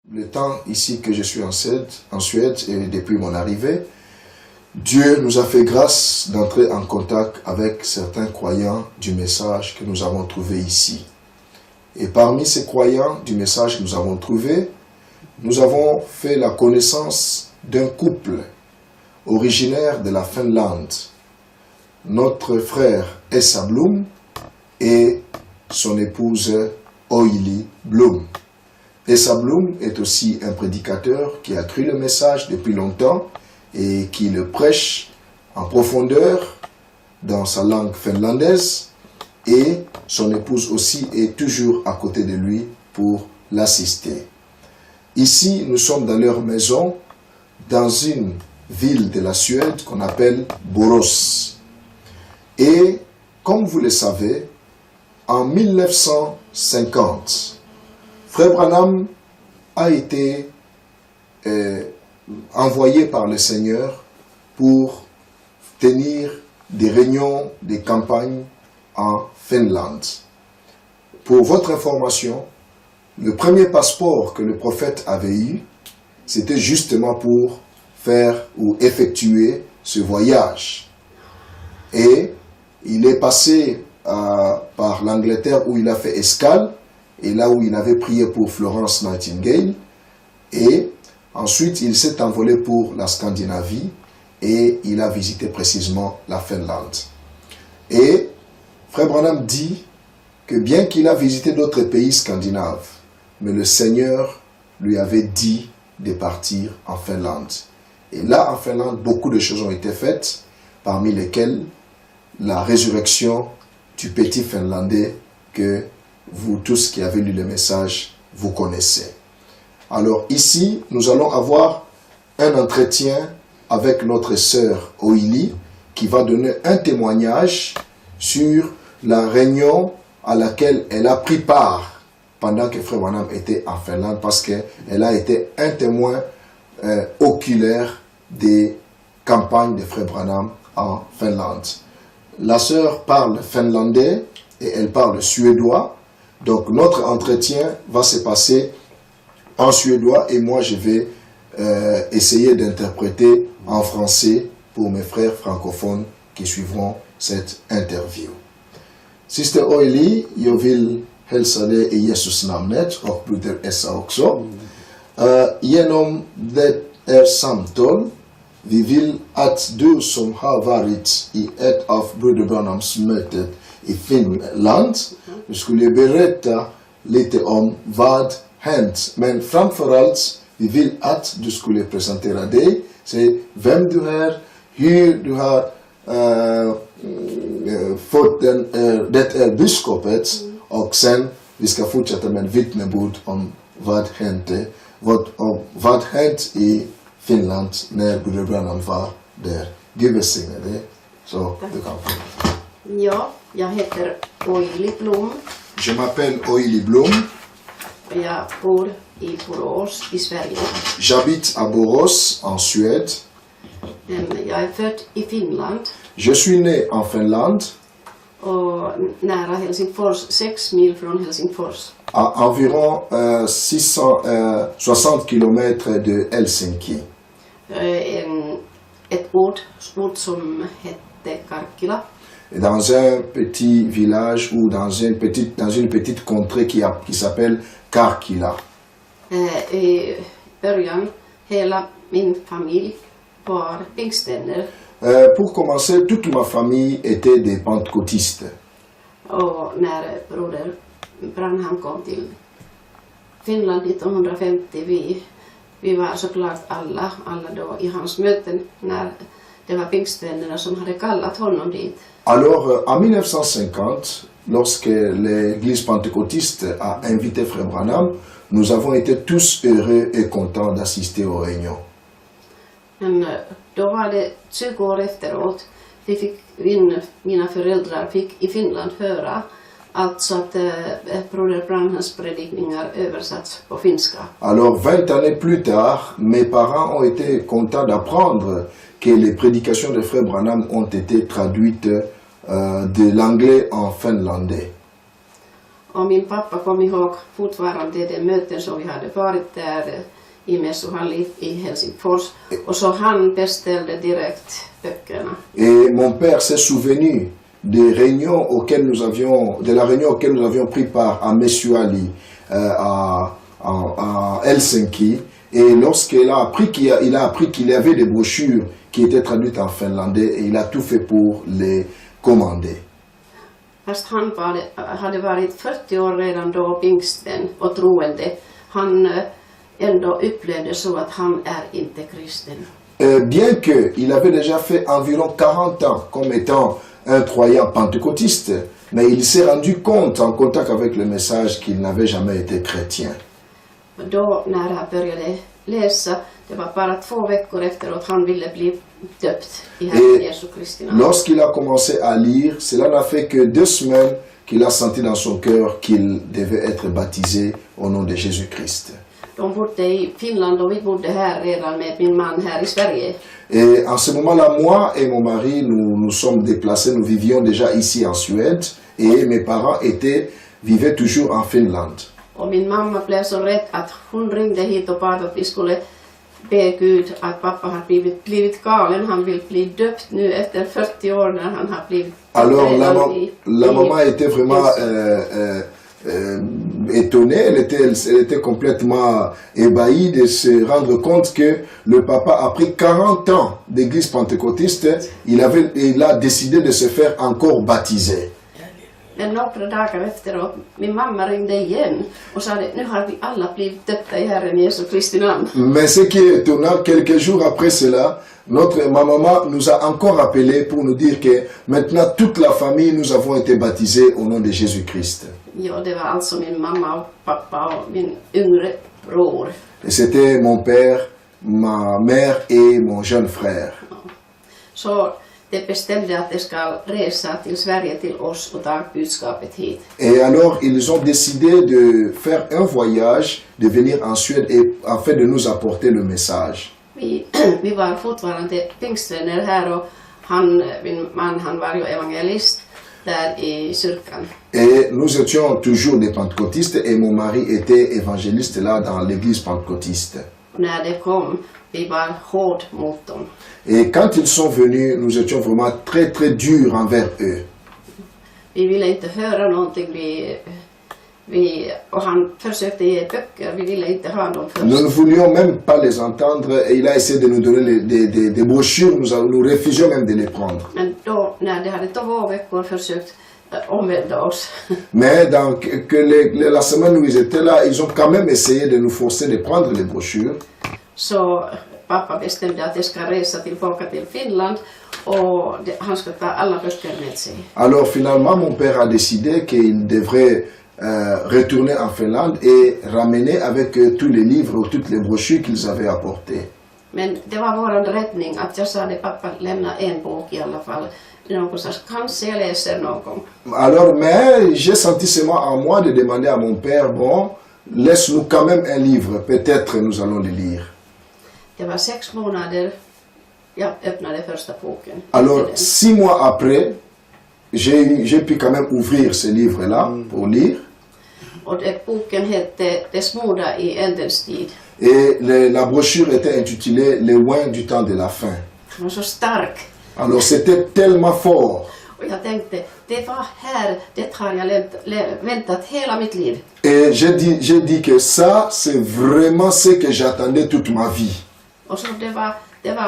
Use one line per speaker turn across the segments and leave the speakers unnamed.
Le temps ici que je suis en Suède et depuis mon arrivée, Dieu nous a fait grâce d'entrer en contact avec certains croyants du message que nous avons trouvé ici. Et parmi ces croyants du message que nous avons trouvé, nous avons fait la connaissance d'un couple originaire de la Finlande. Notre frère Esa Blom et son épouse Oili Blom. Esa Blom est aussi un prédicateur qui a cru le message depuis longtemps et qui le prêche en profondeur dans sa langue finlandaise, et son épouse aussi est toujours à côté de lui pour l'assister. Ici, nous sommes dans leur maison, dans une ville de la Suède qu'on appelle Borås. Et comme vous le savez, en 1950, Frère Branham a été envoyé par le Seigneur pour tenir des réunions, des campagnes en Finlande. Pour votre information, le premier passeport que le prophète avait eu, c'était justement pour faire ou effectuer ce voyage. Et il est passé par l'Angleterre où il a fait escale, et là où il avait prié pour Florence Nightingale, et ensuite il s'est envolé pour la Scandinavie et il a visité précisément la Finlande. Et Frère Branham dit que bien qu'il a visité d'autres pays scandinaves, mais le Seigneur lui avait dit de partir en Finlande. Et là, en Finlande, beaucoup de choses ont été faites, parmi lesquelles la résurrection du petit Finlandais que vous tous qui avez lu le message, vous connaissez. Alors ici, nous allons avoir un entretien avec notre sœur Oili qui va donner un témoignage sur la réunion à laquelle elle a pris part pendant que Frère Branham était en Finlande, parce qu'elle a été un témoin oculaire des campagnes de Frère Branham en Finlande. La sœur parle finlandais et elle parle suédois. Donc notre entretien va se passer en suédois et moi je vais essayer d'interpréter en français pour mes frères francophones qui suivront cette interview. Syster Oili, jag vill hälsa dig i Jesus namnet och broder Esa också. Genom det samtal, vi vill att du som har varit i ett av broder Branhams möten i Finland, du skulle berätta lite om vad hänt. Men framförallt, vi vill att du skulle presentera dig, säga vem du är, hur du har fått det budskapet, och sen vi ska fortsätta med en vittnesbörd om vad hände, vad hänt i Finland när broder Branham var där. Gud välsigne dig. Så du kan få.
Ja, jag heter Oili Blom.
Je m'appelle Oili Blom.
Och jag bor i Borås i Sverige.
J'habite à Borås en Suède.
Jag är född i Finland.
Je suis né en Finlande.
Och nära Helsingfors, 6 mil från Helsingfors.
À environ 660 km de Helsinki.
Ett ort som hette Karkkila.
Dans un petit village ou dans une petite contrée qui s'appelle Karkkila.
I början, hela min familj var pingstvänner.
Pour commencer, toute ma famille était des pentecôtistes.
Och när broder Branham kom till Finland 1950, vi var såklart alla då i hans möten när det var pingstvännerna som hade kallat honom dit.
Alors, en 1950, lorsque l'église pentecôtiste a invité Frère Branham, nous avons été tous heureux et contents d'assister aux réunions.
Men då var det 20 år efteråt, mina föräldrar fick i Finland höra alltså att broder Branhams predikningar översatts på finska.
Alors 20 années plus tard, mes parents ont été contents d'apprendre que les prédications de Frère Branham ont été traduites de l'anglais en finlandais.
Och min pappa kom ihåg fortfarande de möten som vi hade varit där i mässohall i Helsingfors. Och så han beställde direkt böckerna.
Et mon père s'est souvenu des réunions auxquelles nous avions, de la réunion auquel nous avions pris part à Messuali, à Helsinki. Et lorsqu'il a appris qu'il y avait des brochures qui étaient traduites en finlandais, et il a tout fait pour les commander.
Fast han hade varit 40 år redan då pingsten och troende. Han ändå upplevde så att han är inte kristen.
Bien qu'il avait déjà fait environ 40 ans comme étant un croyant pentecôtiste, mais il s'est rendu compte en contact avec le message qu'il n'avait jamais été chrétien.
Då när han började läsa, det var bara 2 veckor efteråt han ville bli döpt i Herren Jesu Kristi namn.
Lorsqu'il a commencé à lire, cela n'a fait que 2 semaines qu'il a senti dans son cœur qu'il devait être baptisé au nom de Jésus-Christ.
De bodde i Finland och vi bodde här redan med min man här i Sverige.
Et en ce moment-là, moi et mon mari, nous sommes déplacés, nous vivions déjà ici en Suède et mes parents vivaient toujours en Finlande.
Och min mamma blev så rädd att hon ringde hit och bad att vi skulle be Gud att pappa har blivit galen. Han vill bli döpt nu efter 40 år när han har blivit döpt.
Alors la maman était vraiment étonnée, elle était complètement ébahie de se rendre compte que le papa, après 40 ans d'église pentecôtiste, il a décidé de se faire encore baptiser.
Men några dagar efteråt, min mamma ringde igen och sa att nu har vi alla blivit döpta i Herren Jesu Kristi namn.
Mais ce qui est étonnant, quelques jours après cela, ma maman nous a encore appelé pour nous dire que maintenant toute la famille, nous avons été baptisés au nom de Jésus-Christ.
Ja, det var alltså min mamma och pappa och min yngre bror.
Et c'était mon père, ma mère et mon jeune frère.
Så det bestämde att de ska resa till Sverige till oss och ta budskapet hit.
Et alors ils ont décidé de faire un voyage, de venir en Suède afin de nous apporter le message.
Vi var fortfarande pingstvänner här och min man han var ju evangelist där i kyrkan.
Et nous étions toujours des pentecôtistes et mon mari était évangéliste là dans l'église pentecôtiste.
Och när det kom, vi var hård mot dem.
Et quand ils sont venus, nous étions vraiment très très durs envers eux.
Vi ville inte höra någonting. Och han försökte ge böcker, vi ville inte ha dem först.
Nous ne voulions même pas les entendre et il a essayé de nous donner des brochures, nous refusions même de les prendre.
Men då, när det hade 2 veckor försökt omvända oss.
Mais la semaine où ils étaient là, ils ont quand même essayé de nous forcer de prendre les brochures.
Så pappa bestämde att jag ska resa tillbaka till Finland och han ska ta alla böcker med sig.
Alors finalement, mon père a décidé qu'il devrait retourner en Finlande et ramener avec tous les livres ou toutes les brochures qu'ils avaient apportées.
Men det var våran räddning att jag sa att pappa lämna en bok i alla fall. Någonstans, kanske jag läser någon gång.
Alors, mais j'ai senti seulement en moi de demander à mon père, bon, laisse-nous quand même un livre, peut-être nous allons le lire.
Det var 6 månader jag öppnade första boken.
Alors, 6 mois après, j'ai pu quand même ouvrir ce livre-là pour lire.
Och boken hette Dess moder i ändens tid.
Et la brochure était intitulée Les oins du temps de la fin.
Den var så stark.
Alors, c'était tellement fort.
Och jag tänkte, det var här, det har jag väntat hela mitt liv.
Et j'ai dit que ça, c'est vraiment ce que j'attendais toute ma vie.
Och så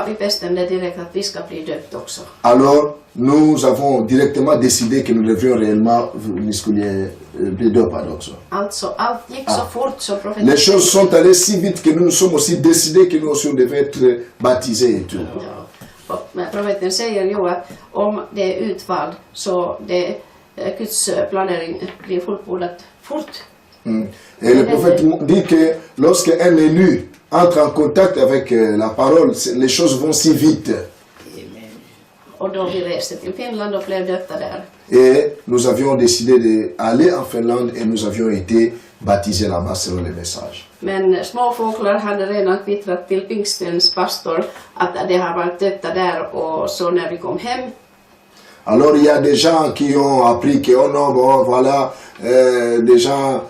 vi bestämde direkt att vi ska bli döpt också.
Alors, nous avons directement décidé que nous devions réellement bli döpta också.
Alltså, allt gick så fort så
Les choses sont allées si vite que nous sommes aussi décidés que nous aussi devions être baptisés et tout.
Ja. Och profeten säger ju att om det är utvald så Guds planering blir fullbordat fort.
Et le prophète dit que lorsqu'un élu entre en contact avec la parole, les choses vont si vite.
Och då vi reste till Finland och blev döpta där.
Et nous avions décidé d'aller en Finlande et nous avions été baptisés là-bas selon le message.
Men små fåglar hade redan kvittrat till pingstens pastor att det har varit döpta där och så när vi kom hem.
Alors il y a des gens qui ont appris que, oh non, bon, voilà, des gens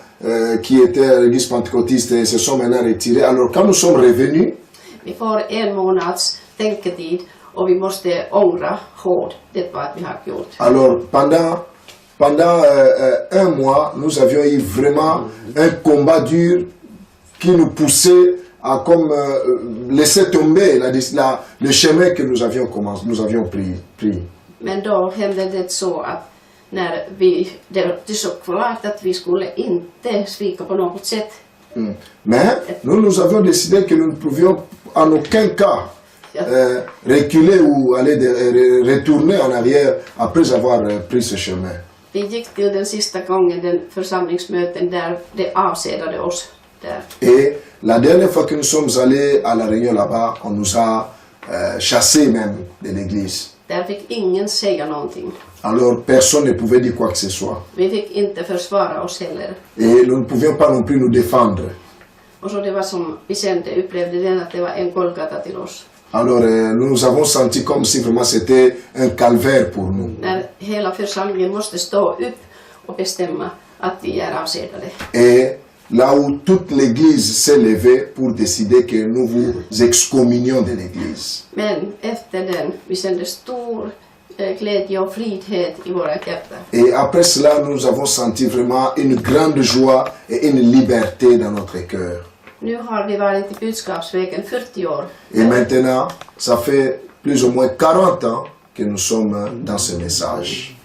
qui étaient à l'église pentecôtiste et se sont maintenant retirés. Alors quand nous sommes revenus,
Vi får en månads tänketid och vi måste ångra hårt det vad vi har gjort.
alors pendant un mois, nous avions eu vraiment un combat dur qui nous poussait à comme laisser tomber le chemin que nous avions pris.
Men då hände det så att när det såg klart att vi skulle inte svika på något sätt.
Mais nous avions décidé que nous ne pouvions en aucun cas reculer ou aller retourner en arrière après avoir pris ce chemin.
Vi gick till den sista gången den församlingsmöten där det avsedade oss där.
Et la dernière fois que nous sommes allés à la réunion là-bas, on nous a chassés même de l'église.
Där fick ingen säga någonting.
Alors personne ne pouvait dire quoi que ce soit.
Vi fick inte försvara oss heller.
Et nous ne pouvions pas non plus nous défendre.
Och så det var som vi kände, upplevde den att det var en Golgata till oss.
Alors nous avons senti comme si vraiment c'était un calvaire pour nous.
När hela församlingen måste stå upp och bestämma att vi är avsedade.
Et là où toute l'église s'est levée pour décider que nous vous excommunions de l'église.
Men efter den, vi kände stor glädje och frihet i våra hjärtan.
Et après cela, nous avons senti vraiment une grande joie et une liberté dans notre cœur.
Nu har vi varit i budskapsvägen 40 år.
Et maintenant, ça fait plus ou moins 40 ans que nous sommes dans ce message.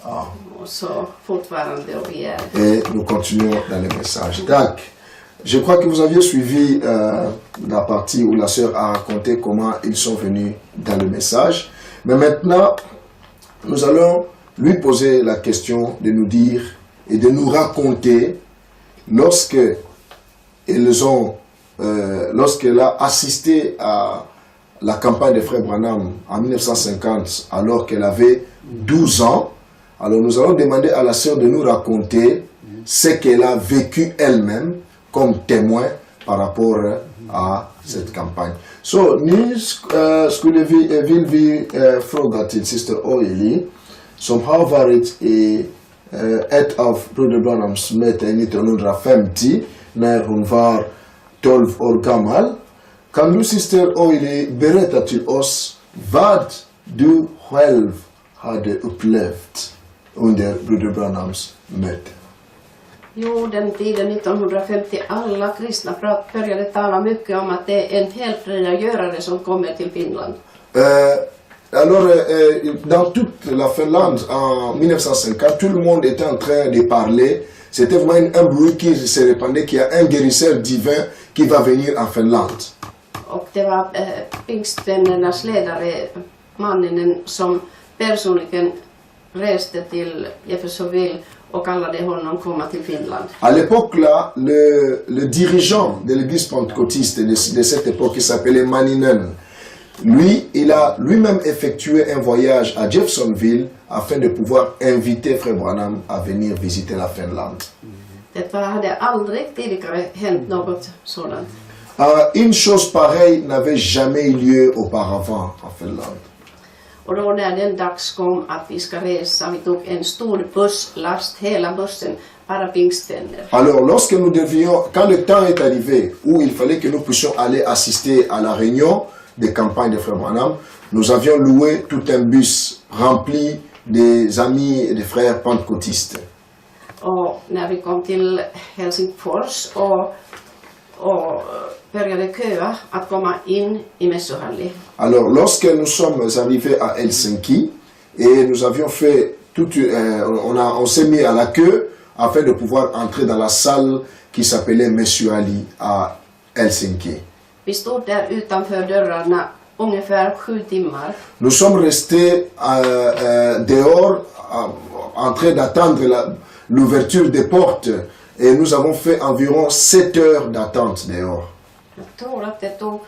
Ah.
Och så fortfarande och vi är.
Et nous continuons dans le message. Donc, je crois que vous aviez suivi la partie où la sœur a raconté comment ils sont venus dans le message. Mais maintenant, nous allons lui poser la question de nous dire et de nous raconter lorsqu'elle a assisté à la campagne de Frère Branham en 1950, alors qu'elle avait 12 ans. Alors nous allons demander à la sœur de nous raconter ce qu'elle a vécu elle-même comme témoin par rapport à cette campagne. Så nu skulle vill vi fråga till syster Oili, som har varit i ett av Broder Branhams möten 1950 när hon var 12 år gammal. Kan du syster Oili berätta till oss vad du själv hade upplevt under Broder Branhams möte?
Jo, den tiden 1950, alla kristna började tala mycket om att det är en helfredagörare som kommer till Finland.
Alors, dans toute la Finlande, en 1950, tout le monde était en train de parler. C'était vraiment un bruit qui se répandait qu'il y a un guérisseur divin qui va venir en Finlande.
Och det var pingstvännernas ledare, mannen som personligen reste till Jeffersonville och kallade honom komma till Finland.
À l'époque là, le dirigeant de l'église pentecôtiste de cette époque, qui s'appelait Manninen, lui, il a lui-même effectué un voyage à Jeffersonville afin de pouvoir inviter Frère Branham à venir visiter la Finlande.
Det hade aldrig tidigare hänt något sådant.
Une chose pareille n'avait jamais eu lieu auparavant en Finlande.
Och då när den dags kom att vi ska resa, vi tog en stor busslast, hela bussen, bara pingstvänner.
Alors, lorsque nous devions, quand le temps est arrivé où il fallait que nous puissions aller assister à la réunion des campagnes de Frère Branham, nous avions loué tout un bus rempli des amis et des frères pentecôtistes.
Och när vi kom till Helsingfors och började köa att komma in i mässohallen.
Alors, lorsque nous sommes arrivés à Helsinki et nous avions fait on s'est mis à la queue afin de pouvoir entrer dans la salle qui s'appelait Messuali à Helsinki.
Vi stod där utanför dörrarna ungefär 7 timmar.
Nous sommes restés dehors en train d'attendre l'ouverture des portes et nous avons fait environ 7 heures d'attente dehors.
Jag tror att det tog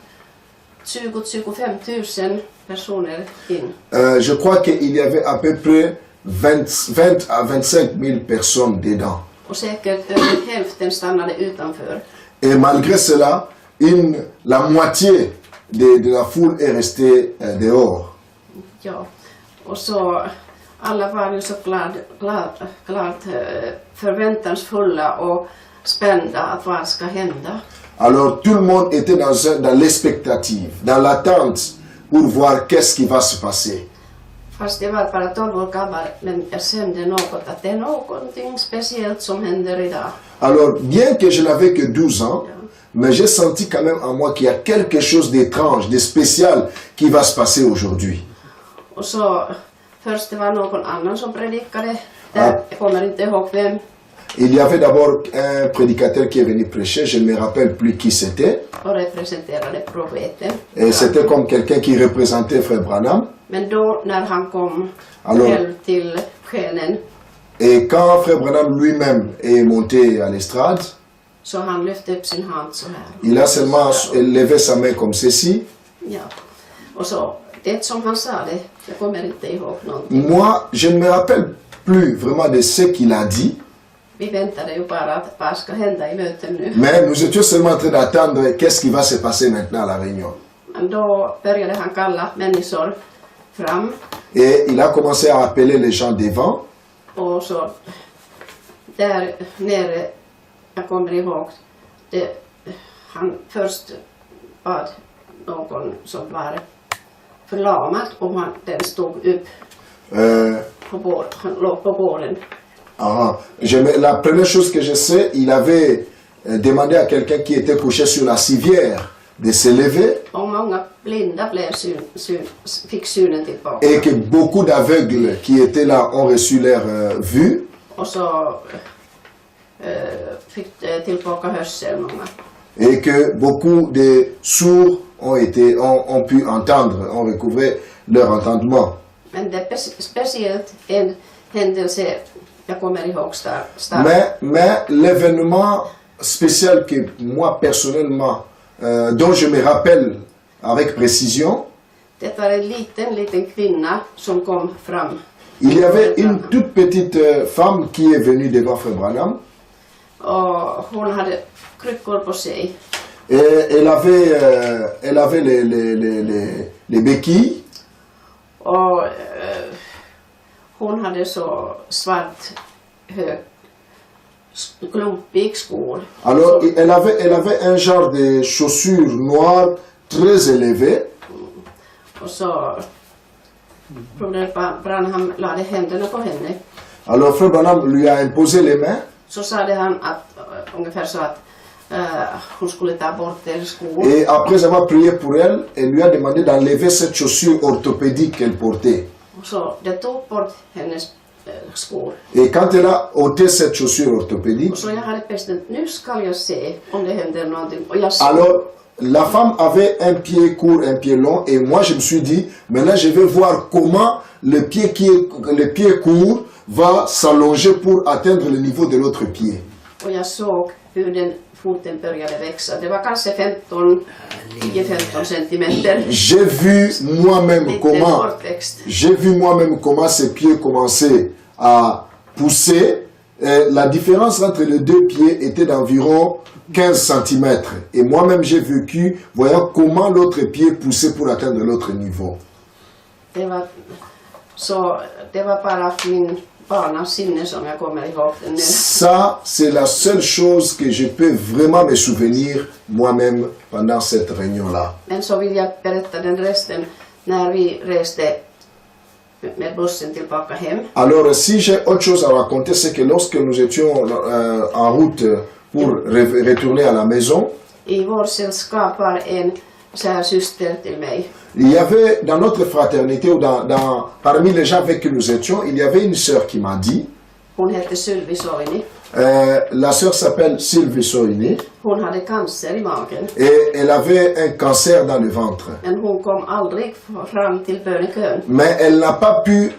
20-25 000 personer in.
Je crois qu'il y avait à peu près 20 à 25 000 personnes dedans.
Och säkert över hälften stannade utanför.
Et malgré cela, la moitié de la foule est restée dehors.
Ja. Och så alla var ju så klart förväntansfulla och spända att vad ska hända.
Alors tout le monde était dans l'expectative, dans l'attente pour voir qu'est-ce qui va se passer.
Fast jag var bara 12 år gammal, men jag kände något att det är någonting speciellt som händer idag.
Alors bien que je n'avais que 12 ans, mais j'ai senti quand même en moi qu'il y a quelque chose d'étrange, de spécial qui va se passer aujourd'hui.
Och så först det var någon annan som predikade. Jag kommer inte ihåg vem.
Il y avait d'abord un prédicateur qui est venu prêcher, je ne me rappelle plus qui c'était.
Och representerade profeten.
Et c'était comme quelqu'un qui représentait Frère Branham.
Men då när han kom
Alors,
själv till scenen
et quand Frère Branham lui-même est monté à l'estrade,
så han lyfte upp sin hand så här.
il a seulement levé sa main comme ceci.
Ja. Och så det som han sa det, jag kommer inte ihåg någonting.
Moi, je ne me rappelle plus vraiment de ce qu'il a dit,
Vi väntade ju bara att vad ska hända i möten nu.
mais nous étions seulement en train d'attendre qu'est-ce qui va se passer maintenant à la réunion.
Men då började han kalla människor fram
Et il a commencé à appeler les gens devant.
och så där nere, jag kommer ihåg, han först bad någon som var förlamad om den stod upp på bord, han låg på borden.
La première chose que je sais, il avait demandé à quelqu'un qui était couché sur la civière de se lever.
Och många blinda blev fick synen tillbaka.
Et que beaucoup d'aveugles qui étaient là ont reçu leur vue.
Och så fick tillbaka hörseln många.
Et que beaucoup de sourds ont pu entendre, ont recouvré leur entendement.
Men det är speciellt en händelse jag kommer ihåg starkt.
Mais l'événement spécial que moi personnellement, dont je me rappelle avec précision,
Det var en liten kvinna som kom fram.
il y avait une toute petite femme qui est venue devant Frère Branham.
Och hon hade kryckor på sig.
Et elle avait les béquilles.
Och hon hade så svart klumpig skor.
Alors elle avait un genre de chaussures noires très élevées.
Och så broder Branham lade händerna på henne.
Alors Frère Branham lui a imposé les mains.
Så sa han att ungefär så att hon skulle ta bort deras skor.
Et après avoir prié pour elle, elle lui a demandé d'enlever cette chaussure orthopédique qu'elle portait.
Så det tog bort hennes skor.
Et quand elle a ôté cette chaussure orthopédique,
Och så jag hade bestämt, nu ska jag se om det händer någonting. Och jag
alors la femme avait un pied court, un pied long, et moi je me suis dit, maintenant je vais voir comment le pied court va s'allonger pour atteindre le niveau de l'autre pied.
Och jag såg hur den foten började växa. Det var kanske 10-15 centimeter.
J'ai vu moi-même comment ses pieds commençaient à pousser. La différence entre les deux pieds était d'environ 15 cm. Et moi-même j'ai vécu, voyant comment l'autre pied poussait pour atteindre l'autre niveau.
Det var bara min barnasinne som jag kommer ihåg det nu.
Ça, c'est la seule chose que je peux vraiment me souvenir moi-même pendant cette réunion-là.
Men så vill jag berätta den resten när vi reste med bussen tillbaka hem.
Alors, si j'ai autre chose à raconter, c'est que lorsque nous étions en route pour retourner à la maison,
I vår sällskap var en syster till mig.
il y avait dans notre fraternité ou parmi les gens avec qui nous étions, il y avait une sœur qui m'a dit,
Hon hette Sylvi Soini.
La sœur s'appelle Sylvie Soini.
Hon hade cancer i magen.
Et elle avait un cancer dans le ventre.
Men hon kom aldrig fram till bönekön.
Mais elle n'a pas pu,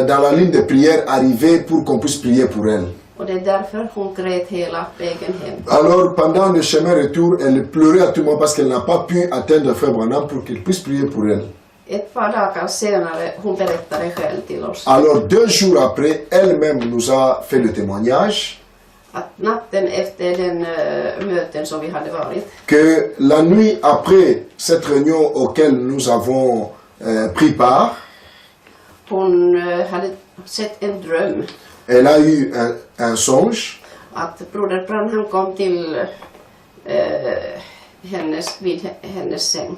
dans la ligne de prière, arriver pour qu'on puisse prier pour elle.
Och det är därför hon grät hela vägen hem.
Alors, pendant le chemin retour, elle pleurait à tout moment parce qu'elle n'a pas pu atteindre Frère Branham pour qu'il puisse prier pour elle.
Ett par dagar senare, hon berättade själv till oss.
Alors, 2 jours après, elle-même nous a fait le témoignage
Att natten efter den möten som vi hade varit,
que la nuit après cette réunion auquel nous avons pris part,
Hon hade sett en dröm
Elle a eu un songe
att broder Branham kom till vid hennes säng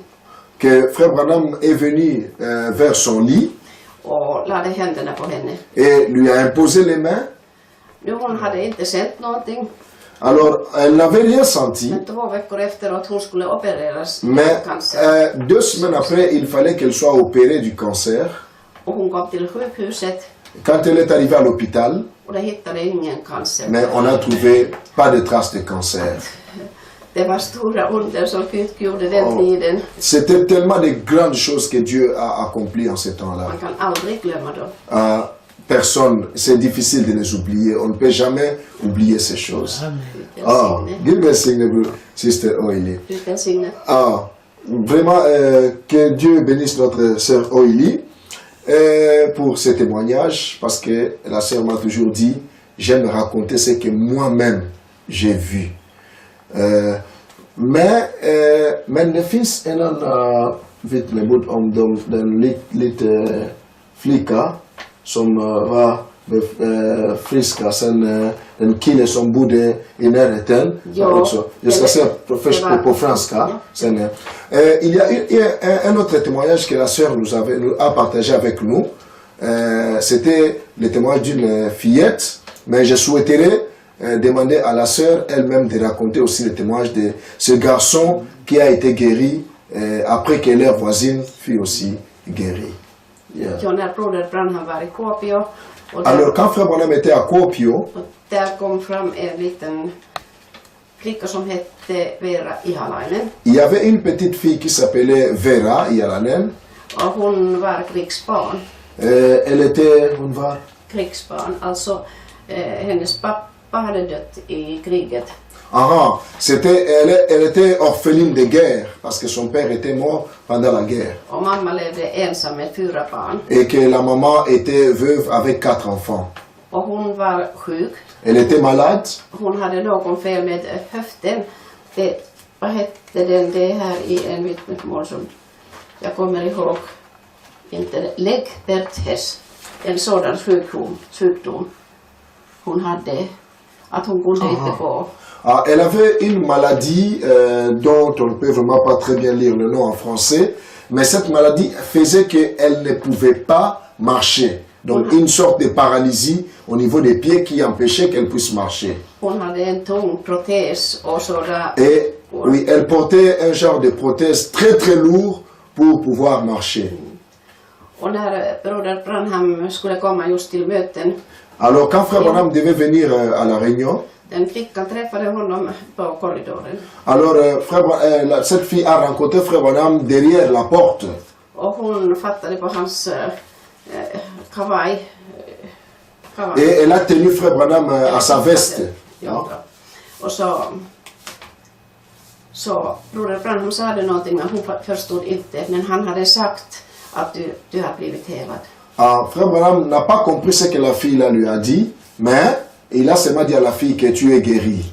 que Frère Branham est venu vers son lit
och lade händerna på henne.
et lui a imposé les mains.
Nu hon hade inte sett någonting,
Alors, elle n'avait rien senti,
men 2 veckor efteråt hon skulle opereras
mais
cancer.
2 semaines après, il fallait qu'elle soit opérée du cancer.
Och hon kom till sjukhuset
Quand elle est arrivée à l'hôpital,
och de hittade ingen cancer.
mais on n'a trouvé pas de traces de cancer.
Det var stora under som Gud gjorde den tiden.
C'était tellement de grandes choses que Dieu a accomplies en ces temps-là.
Man kan aldrig glömma dem.
Personne, c'est difficile de les oublier. On ne peut jamais oublier ces choses. Ah, Gud välsigne Sister Oili.
Gud välsigne.
Ah, vraiment, que Dieu bénisse notre sœur Oili pour ce témoignage, parce que la sœur m'a toujours dit, j'aime raconter ce que moi-même j'ai vu. Men det finns en vittnesbörd om den lite flicka som var friska, sen en kille som bodde i närheten. Jag ska säga först på franska. Sen, il y a un autre témoignage que la sœur nous a partagé avec nous. C'était le témoignage d'une fillette, mais je souhaiterais demander à la sœur elle-même de raconter aussi le témoignage de ce garçon qui a été guéri après que leur voisine fut aussi guérie. Yeah.
När broder Branham var i Kuopio.
Alors quand Frère Branham était à Kuopio,
där kom fram en liten flicka som hette Vera Ihalainen.
Il y avait une petite fille qui s'appelait Vera Ihalainen.
Och hon var krigsbarn.
Elle était, hon var?
Krigsbarn, alltså hennes pappa hade dött i kriget.
Aha, elle était orpheline de guerre parce que son père était mort pendant la guerre.
Och mamma levde ensam med 4 barn.
Et que la maman était veuve avec 4 enfants.
Och hon var sjuk.
Elle était malade.
Hon hade någon fel med höften. Vad hette den? Det här i en vittnesmål som jag kommer ihåg. Inte Legberthes. En sådan sjukdom hon hade. Att hon kunde inte gå.
Ah, elle avait une maladie dont on ne peut vraiment pas très bien lire le nom en français, mais cette maladie faisait qu'elle ne pouvait pas marcher. Donc une sorte de paralysie au niveau des pieds qui empêchait qu'elle puisse marcher.
Hon hade en tung protes och sådär.
Et oui, elle portait un genre de prothèse très très lourd pour pouvoir marcher.
Och när broder Branham skulle komma just till möten.
Alors quand Frère Branham devait venir à la réunion,
Den flickan träffade honom på korridoren.
alors cette fille a rencontré Frère Branham derrière la porte.
Och hon fattade på hans kavaj.
Et elle a tenu Frère Branham à sa veste.
Ja. Och så broder Branham sa någonting men hon förstod inte. Men han hade sagt att du har blivit helad.
Ah, Frère Branham n'a pas compris ce que la fille là lui a dit, mais il a seulement dit à la fille que tu es guérie.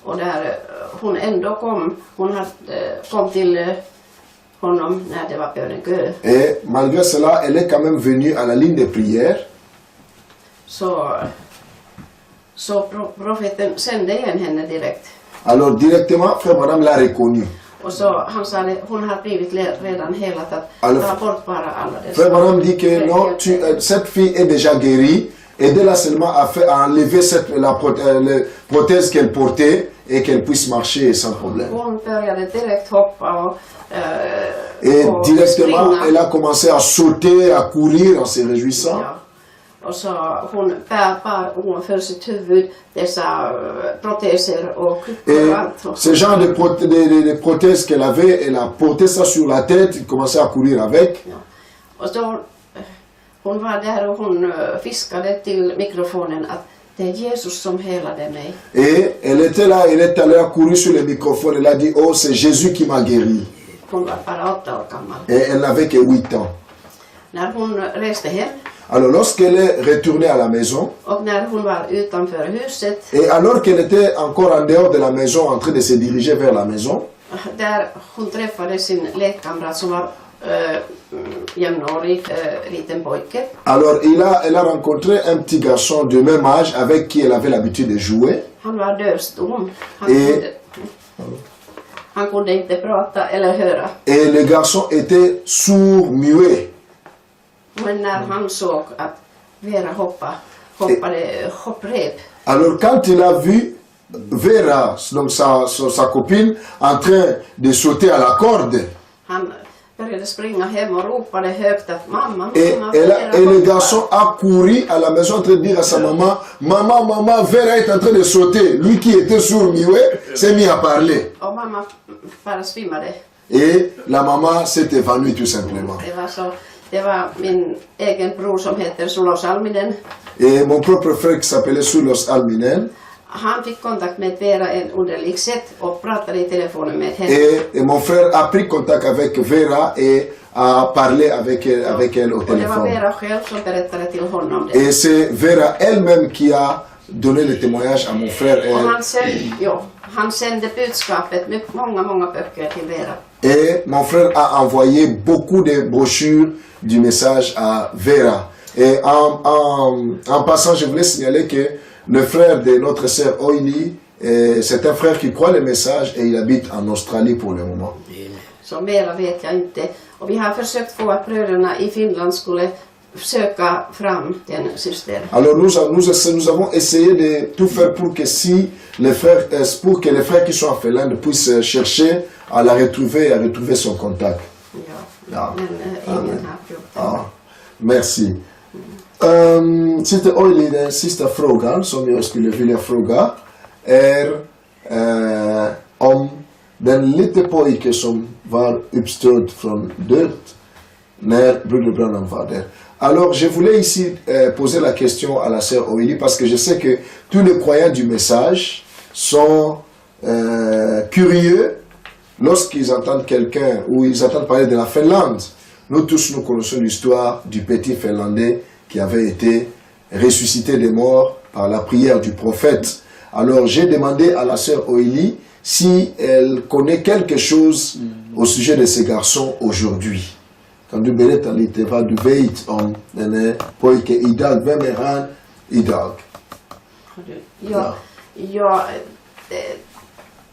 Och där hon ändå kom till honom när det var bönekö.
Et malgré cela, elle est quand même venue à la ligne de prière.
Så profeten sände igen henne direkt.
Alors directement, Frère Branham l'a reconnue.
Och så han sa att hon har blivit redan helad, att ta bort bara alla dessa.
Frère Branham dit que non, cette fille est déjà guérie. Aidez-la seulement à enlever la prothèse qu'elle portait et qu'elle puisse marcher sans problème.
Hon började direkt hoppa
et directement,
springa.
Elle a commencé à sauter, à courir en se réjouissant.
Ja. Och så hon för sitt huvud dessa proteser och
Et
allt.
ce genre de prothèses qu'elle avait, elle a porté ça sur la tête, elle commençait à courir avec.
Ja. Och så hon var där och hon fiskade till mikrofonen att det är Jesus som helade mig.
Et elle était là, elle est allée courir sur le microphone, elle a dit, oh c'est Jésus qui m'a guéri.
Hon var bara 8 år gammal.
Et elle n'avait que 8 ans.
När hon reste hem
Alors lorsqu'elle est retournée à la maison,
och när hon var utanför huset,
et alors qu'elle était encore en dehors de la maison, en train de se diriger vers la maison,
där hon träffade sin lekkamrat som var jämnårig liten pojke.
Alors elle a rencontré un petit garçon de même âge avec qui elle avait l'habitude de jouer.
Han var dövstum.
Et-
Han kunde inte prata eller höra.
Et le garçon était sourd, muet.
Men när han såg att Vera hoppade hopprep,
Alors quand il a vu Vera, donc sa copine, en train de sauter à la corde,
han började springa hem och ropade högt att mamma,
et,
mamma,
et le garçon a couru à la maison en train de dire à sa maman, maman, maman, Vera est en train de sauter. Lui qui était sourd, muet, s'est mis à parler.
Och mamma bara svimmade.
Et la maman s'est évanouie tout simplement.
Det var min egen bror som heter Sulo Salminen.
Et mon propre frère qui s'appelait Sulos Alminen,
Han fick kontakt med Vera en underlig sätt och pratade i telefonen med henne.
et mon frère a pris contact avec Vera et a parlé avec elle au
Och det var
téléphone.
Vera själv som berättade till honom det.
Et c'est Vera elle-même qui a donné le témoignage à mon frère.
Och han sände budskapet med många böcker till Vera.
Et mon frère a envoyé beaucoup de brochures du message à Vera. Et en passant, je voulais signaler que le frère de notre sœur Oili, c'est un frère qui croit le message et il habite en Australie pour le moment.
Så mera vet jag inte. Och vi har försökt få att bröderna i Finland skulle söka fram den systern.
Alors nous avons essayé de tout faire pour que pour que les frères qui sont en Finlande puissent chercher à la retrouver et à retrouver son contact.
Ja. Men ingen har gjort det.
Ja, merci. Sister Oili, den sista frågan som jag skulle vilja fråga är om den lille pojke som var uppstådd från död när Broder Branham var där. Alors, je voulais ici poser la question à la sœur Oili parce que je sais que tous les croyants du message sont curieux lorsqu'ils entendent quelqu'un ou ils entendent parler de la Finlande. Nous tous, nous connaissons l'histoire du petit Finlandais qui avait été ressuscité des morts par la prière du prophète. Alors, j'ai demandé à la sœur Oili si elle connaît quelque chose au sujet de ces garçons aujourd'hui. Kan du berätta lite vad du vet om den pojke idag? Vem är han idag?
Ja,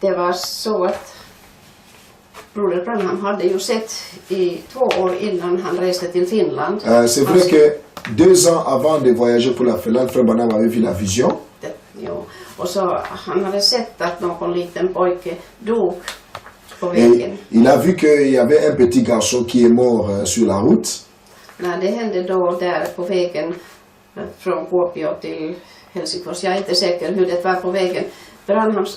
det var så att Broder Branham hade ju sett i 2 år innan han reste till Finland.
C'est vrai que 2 ans avant de voyager pour la Finlande, Frère Branham avait vu la vision.
Jo, och så han hade sett att någon liten pojke dog på vägen.
Et il a vu qu'il y avait un petit garçon qui est mort sur la route.
När det hände då där på vägen från Kuopio till Helsingfors, jag är inte säker hur det var på vägen.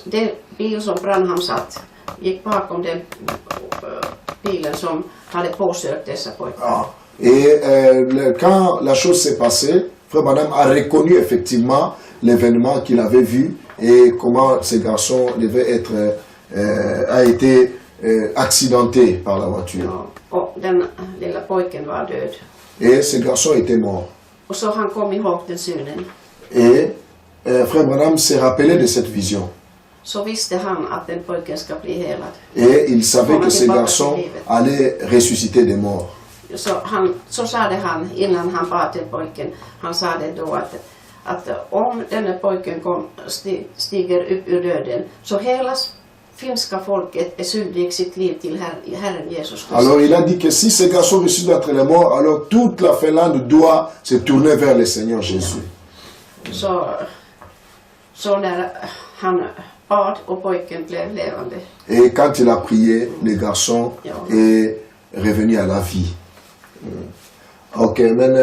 Den bil som Branham satt gick bakom den bilen som hade påkört dessa pojkar.
Ah. Et quand la chose s'est passée, Frère Branham a reconnu effectivement l'événement qu'il avait vu et comment ce garçon a été accidenté par la voiture.
Ja, och den lilla pojken var död.
Et ce garçon était mort.
Och så han kom ihåg den synen.
Et Frère Branham s'est rappelé de cette vision.
Så visste han att den pojken ska bli helad.
Et il savait que ce garçon allait ressusciter des morts.
Så sa det han innan han bad den pojken. Han sa det då att om denna pojken stiger upp ur döden så hela finska folket är skyldig sitt liv till Herren Jesus Kristus.
Alors il a dit que si ce garçon ressuscite d'entre les morts, alors toute la Finlande doit se tourner vers le Seigneur Jésus.
Så när han bad och pojken blev levande.
Et quand il a prié, le garçon est revenu à la vie. Ok, men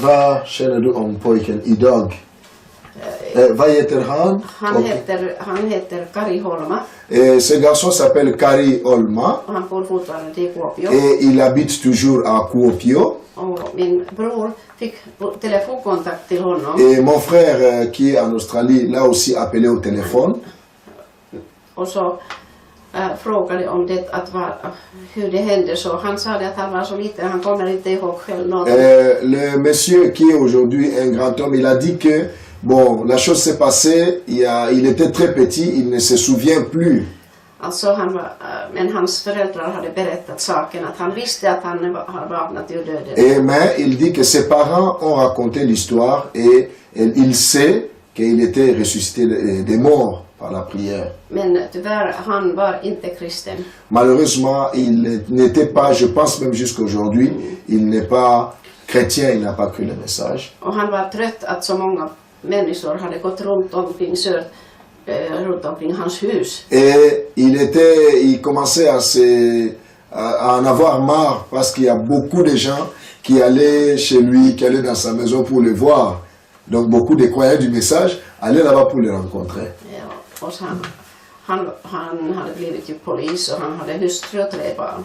vad känner du om pojken idag? Vad heter han?
Han heter Kari Holma.
Ce garçon s'appelle Kari Holma.
Och han bor fortfarande i Kuopio.
Et il habite toujours à Kuopio.
Och min bror fick telefonkontakt till honom.
Et mon frère qui est en Australie l'a aussi appelé au téléphone.
Och så frågade om det hur det hände, så han sa att han var så liten, han kommer inte ihåg själv något.
Le monsieur qui est aujourd'hui un grand homme, il a dit que bon, la chose s'est passée, il était très petit, il ne se souvient plus.
Alltså men hans föräldrar hade berättat saken, att han visste att han har vaknat ur döden.
Mais il dit que ses parents ont raconté l'histoire et il sait qu'il était ressuscité des morts par la prière.
Men tyvärr, han var inte kristen.
Malheureusement, il n'était pas, je pense même jusqu'à aujourd'hui, il n'est pas chrétien, il n'a pas cru le message.
Och han var trött att så många människor hade gått runt omkring hans hus.
Et il commençait à en avoir marre parce qu'il y a beaucoup de gens qui allaient chez lui, qui allaient dans sa maison pour le voir. Donc beaucoup de croyants du message allaient là-bas pour le rencontrer.
Ja, och han hade blivit ju polis och han hade hustru och 3 barn.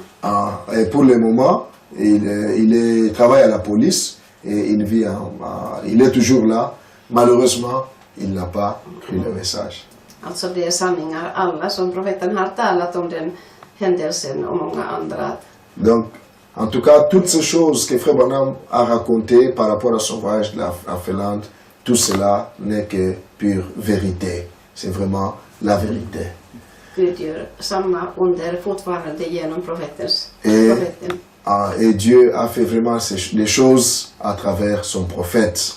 Et pour le moment, il travaille à la police et il est toujours là. Malheureusement, il n'a pas cru le message.
Alltså det är sanningar alla som profeten har talat om den händelsen och många andra.
Donc, en tout cas, toutes ces choses que Frère Branham a racontées par rapport à son voyage en Finlande, tout cela n'est que pure vérité. C'est vraiment la vérité.
Gud gör samma under fortfarande genom profeten.
Et Dieu a fait vraiment les choses à travers son prophète.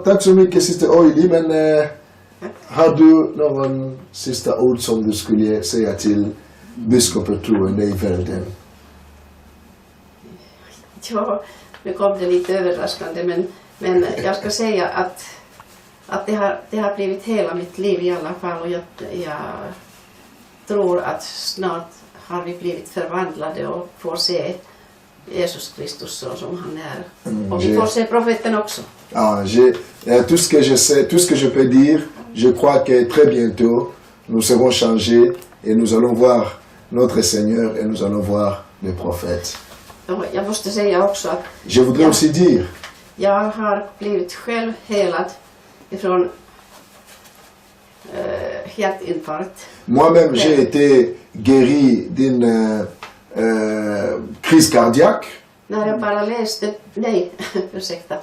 Tack så mycket Sister Oili, men har du någon sista ord som du skulle säga till biskopen troende i världen?
Ja, nu kom det lite överraskande, men jag ska säga att det har blivit hela mitt liv i alla fall, och jag tror att snart har vi blivit förvandlade och får se Jesus Kristus så som han är. Och vi får se profeten också.
Tout ce que je sais, tout ce que je peux dire, je crois que très bientôt nous serons changés et nous allons voir notre Seigneur et nous allons voir le prophète.
Jag måste säga också att
je voudrais aussi dire,
jag har blivit själv helad ifrån hjärtinfarkt.
Moi-même, j'ai été guéri d'une crise cardiaque.
När jag bara läste, ursäkta,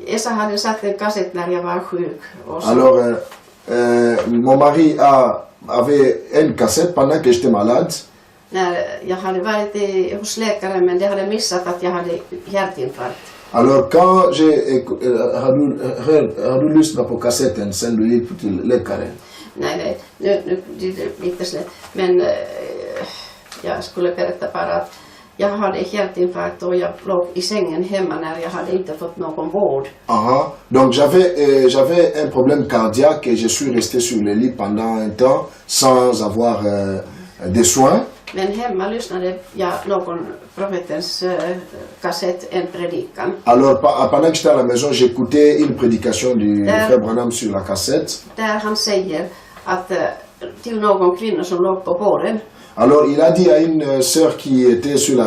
Esa hade satt en kassett när jag var sjuk.
Alors, mon mari avait une cassette pendant que j'étais malade.
När jag hade varit hos läkaren, men det hade missat att jag hade hjärtinfarkt.
Alors quand har du lyssnat på kassetten sen du gick till läkaren?
Nej, nu lite snett. Men jag skulle berätta bara att jag hade hjärtinfarkt och jag låg i sängen hemma när jag hade inte fått någon vård.
Donc j'avais un problème cardiaque et je suis resté sur le lit pendant un temps sans avoir des soins.
Men hemma lyssnade jag någon profetens kassett, en predikan.
Alors pendant que j'étais à la maison, j'écoutais une prédication du frère Branham sur la cassette.
Där han säger att till någon kvinna som låg på båren.
Alors il a dit à une sœur qui était sur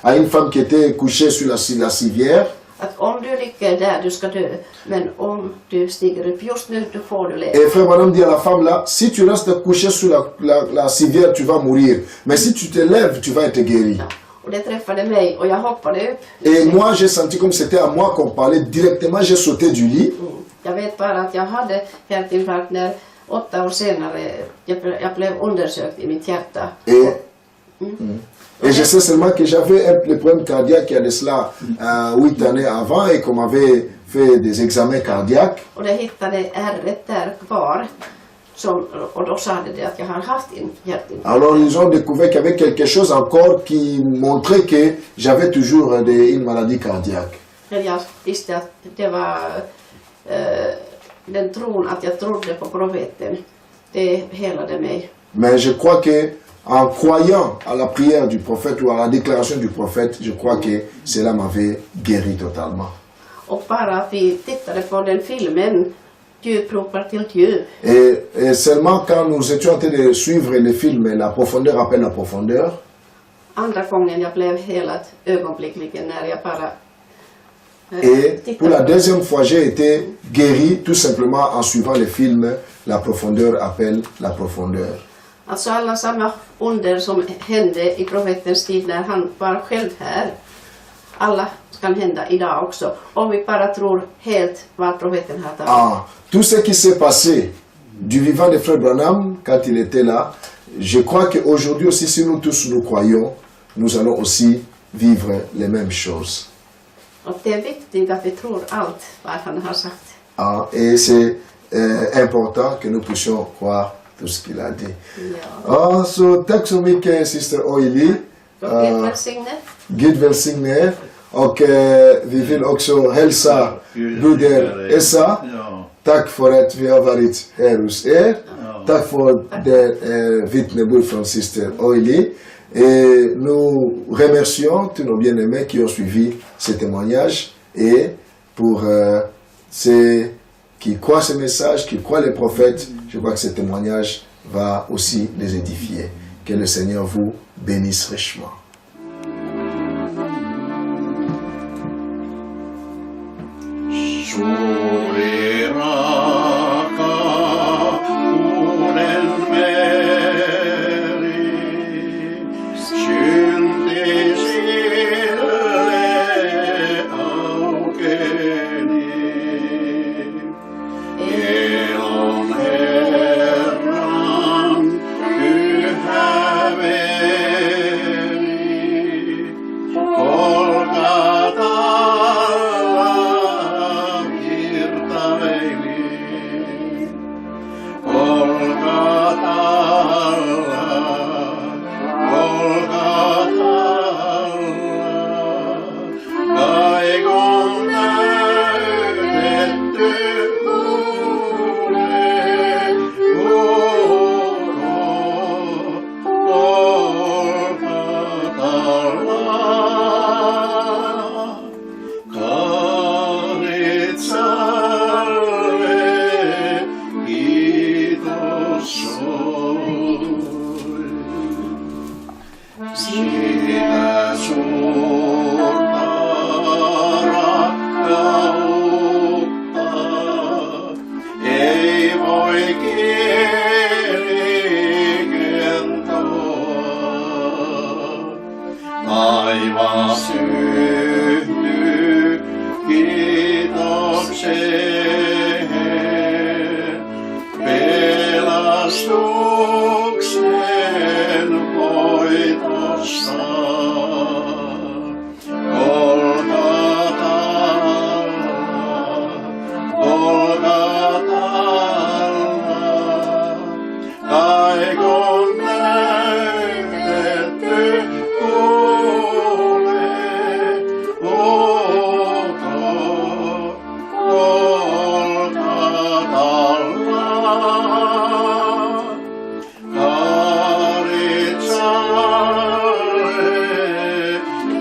à une femme qui était couchée sur la civière.
Att om du ligger där, du ska dö, men om du stiger upp just nu, du får du leva.
Et frère Branham dit à la femme là, si tu restes couché sur la civière, tu vas mourir. Mais si tu te lèves, tu vas être guéri.
Ja, och det träffade mig och jag hoppade upp.
Et moi j'ai senti comme c'était à moi qu'on parlait directement, j'ai sauté du lit.
Jag vet bara att jag hade hjärtinfarkt när 8 år senare jag blev undersökt i mitt hjärta.
Et je sais seulement que j'avais le problème cardiaque il y a de cela 8 années avant et qu'on m'avait fait des examens cardiaques.
Och det hittade ärret där kvar. Och då sa det att jag har haft en hjärtinfarkt.
Alors ils ont découvert qu'il y avait quelque chose encore qui montrait que j'avais toujours une maladie cardiaque.
Jag visste att det var den tron att jag trodde på profeten. Det helade mig.
Mais je crois que en croyant à la prière du prophète ou à la déclaration du prophète, je crois que cela m'avait guéri totalement.
Och bara att vi tittade på den filmen, Djup ropar till djup.
Et seulement quand nous étions en train de suivre le film La profondeur appelle la profondeur.
Andra gången jag blev helad ögonblickligen när jag bara
Et pour la deuxième fois, j'ai été guéri tout simplement en suivant le film La profondeur appelle la profondeur.
Alltså alla samma under som hände i profetens tid när han var själv här, alla kan hända idag också. Om vi bara tror helt vad profeten har talat.
Tout ce qui s'est passé du vivant de Frère Branham, quand il était là, je crois qu'aujourd'hui aussi, si nous tous nous croyons, nous allons aussi vivre les mêmes choses.
Och det är viktigt att vi tror allt vad han har sagt.
Ah, et c'est important que nous puissions croire tout ce qu'il a dit.
Ja.
Ah, så tack så mycket, Sister Oili.
Och Gud välsigne.
Gud välsigne er. Och vi vill också hälsa broder Essa.
Ja.
Tack för att vi har varit här hos er. Tack för det vittnesbörd från Sister Oili. Et nous remercions tous nos bien-aimés qui ont suivi ce témoignage. Et pour ceux qui croient ce message, qui croient les prophètes, je crois que ce témoignage va aussi les édifier. Que le Seigneur vous bénisse richement.
Suuri raaka uuden meri, syntisille aukeni. Elon Herran pyhä veri, Golgatalla virtaili. Golgatalla, taivaan näytetty kuule, Golgatalla. Karitsalle kiitos soi. Sitä suurta rakkautta ei voi kieli kertoa. Taivas yhtyy kiitokseen pelastuksen voitosta. Golgatalla, taivaan näytetty kuule, Golgatalla. Karitsalle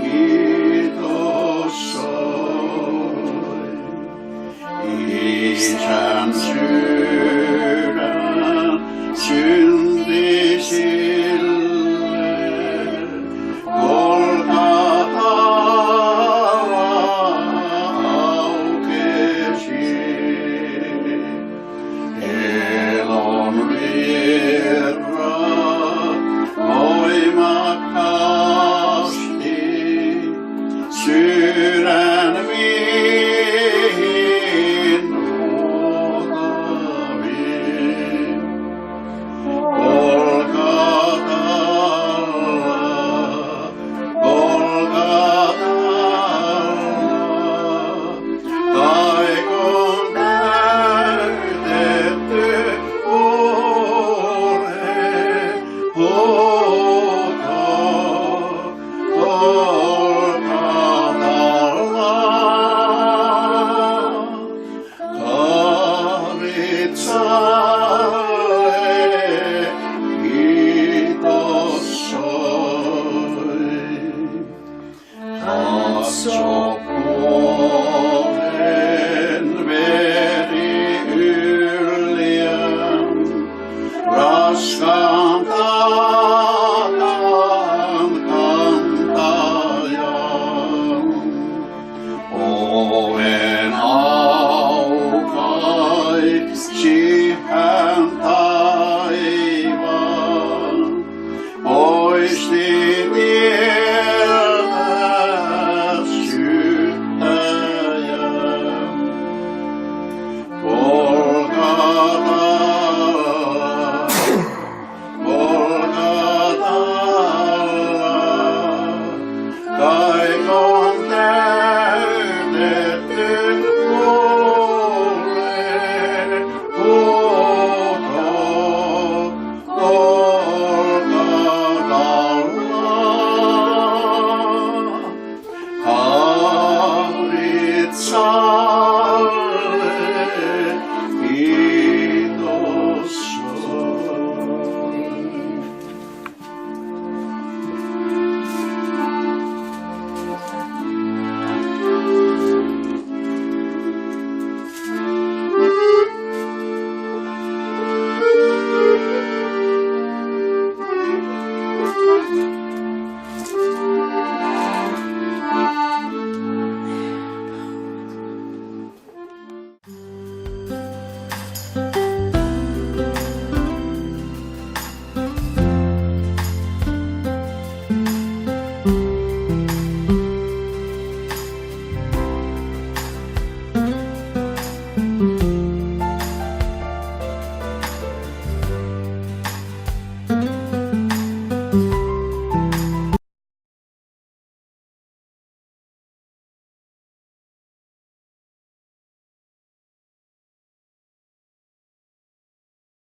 kiitos soi. Isän